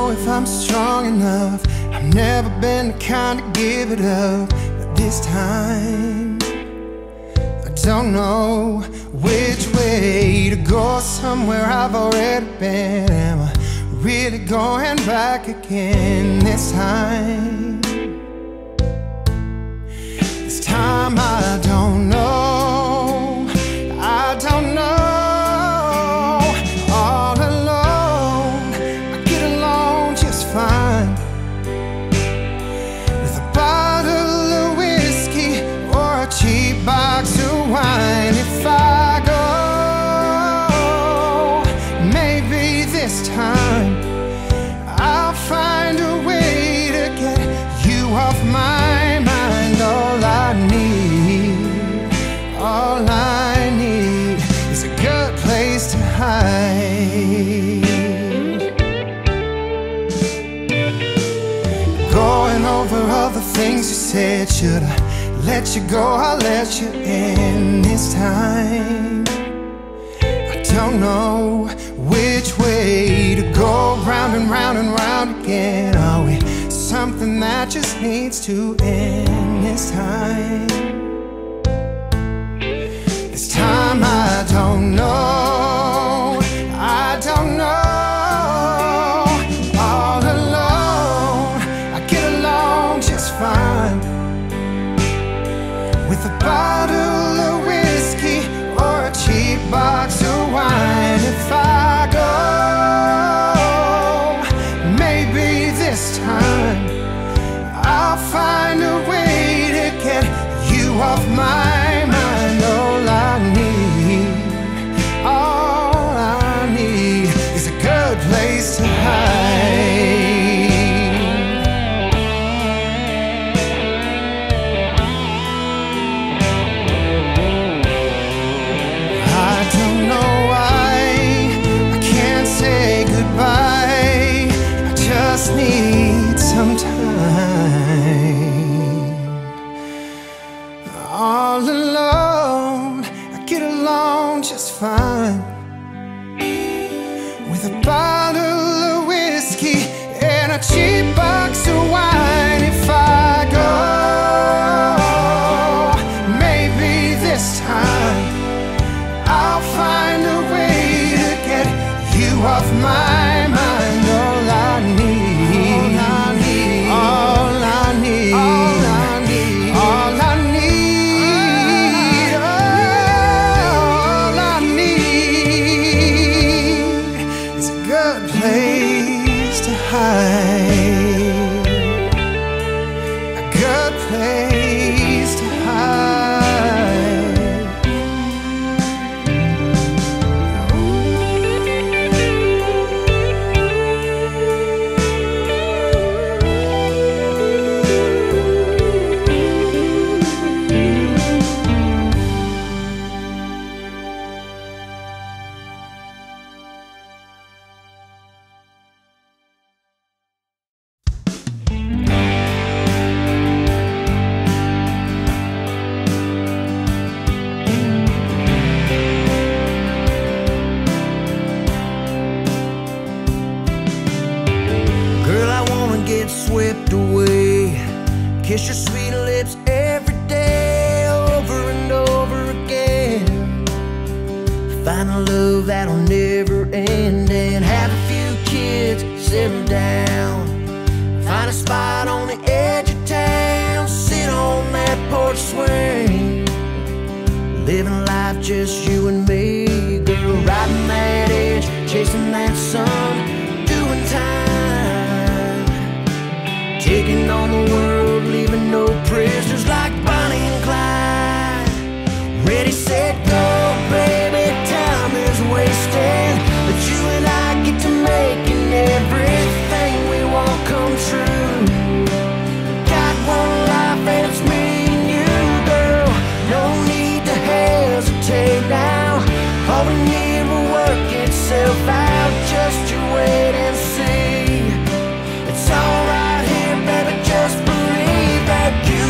know if I'm strong enough. I've never been the kind to give it up, but this time I don't know which way to go. Somewhere I've already been. Am I really going back again this time? This time I don't know. I don't know. All alone, I get along just fine with a bottle of whiskey or a cheap box of wine. If I go, maybe this time I'll find a way to get you off my mind. All I need is a good place to hide. Going over all the things you said. Should I let you go? I'll let you in this time. I don't know which way to go. Round and round and round again. Are we something that just needs to end this time? This time I don't know. I don't know. All alone, I get along just fine with a bottle of whiskey or a cheap box of wine. If I go, maybe this time I'll find a way to get you off my mind. All I need is a good place to hide. I don't know why I can't say goodbye. I just need some time. All alone, I get along just fine with a bottle of whiskey and a cheap box of wine. If I go, maybe this time I'll find a way to get you off my mind. All I need, all I need, all I need, all I need, all I need is a good place to hide. A good place to hide. Swept away, kiss your sweet lips every day, over and over again. Find a love that'll never end, and have a few kids, settle down. Find a spot on the edge of town, sit on that porch swing, living life just you and me, girl. Riding that edge, chasing that sun, doing time. Taking on the world, leaving no prisoners, like Bonnie and Clyde. Ready, set, go, baby, time is wasting, but you and I get to making everything we want come true. Got one life and it's me and you, girl. No need to hesitate now. All we need will work itself out. Just you wait and see. It's alright here, baby, just believe that you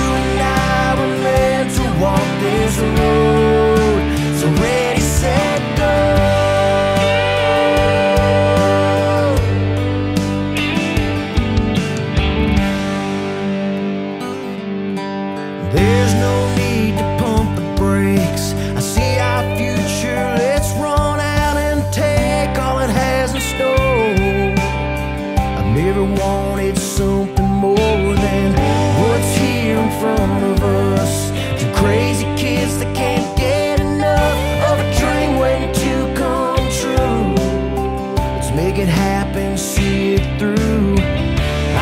make it happen, see it through.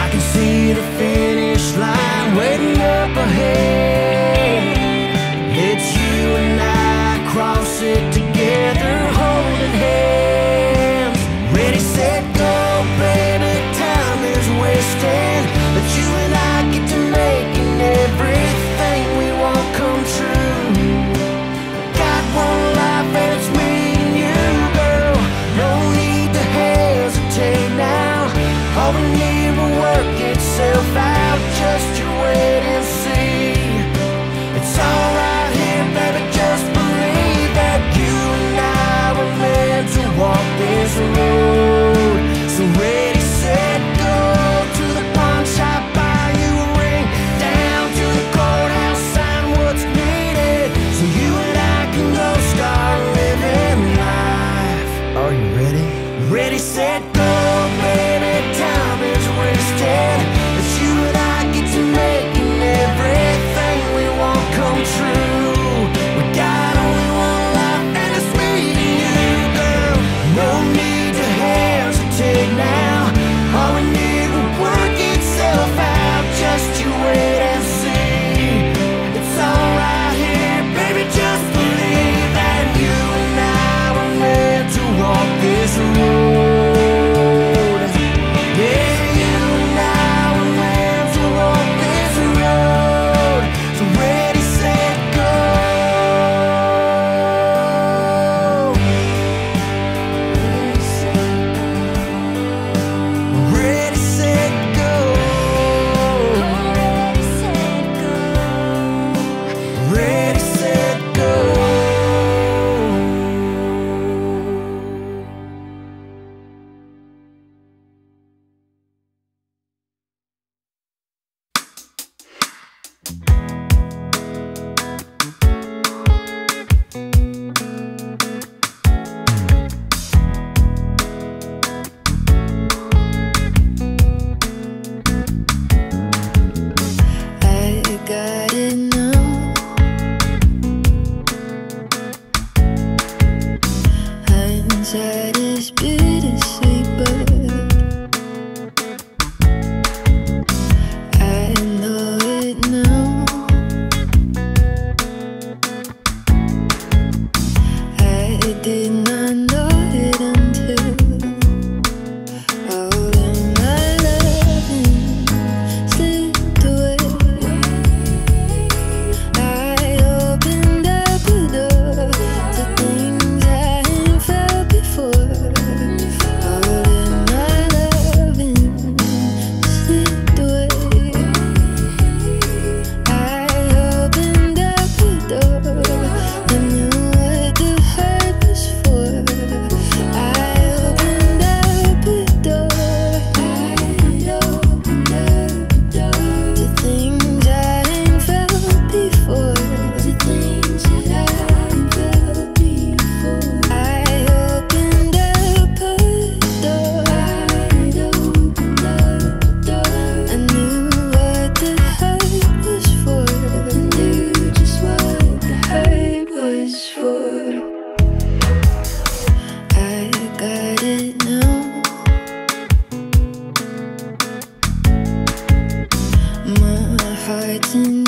I can see the finish line waiting up ahead. It's you and I, cross it together, holding hands. Ready, set, go, baby, time is wasting. But you and I get to making everything we want come true. Got one life and it's me and you, girl. No need to hesitate now. All we need will work itself out. Just you wait and see. It's all right here, baby, just believe that you and I were meant to walk this road. So ready, set, go. To the pawn shop, buy you a ring. Down to the courthouse, sign what's needed, so you and I can go start living life. Are you ready? Ready, set, go, baby, time is wasted. But you and I get to making everything we want come true. We got only one life and it's me and you, girl. No need to hesitate now. All we need will work itself out. Just you wait and see. It's all right here, baby, just believe that you and I were meant to walk this road. Yeah, you and I were meant to walk this road. So ready, set, go. Ready, set, go. Ready, set, go. I got it now. Hindsight is bittersweet, but I know it now. I did not know it until all of my loving slipped away. I opened up a door to things I ain't felt before. All of my loving slipped away. I opened up a door. I knew what the hurt was for. I opened up a door. I opened up a door to things I ain't felt before. To things that I ain't felt before. I opened up a door. I opened up a door. I knew what the hurt was for. I knew just what the hurt was for. I got it now. My heart's in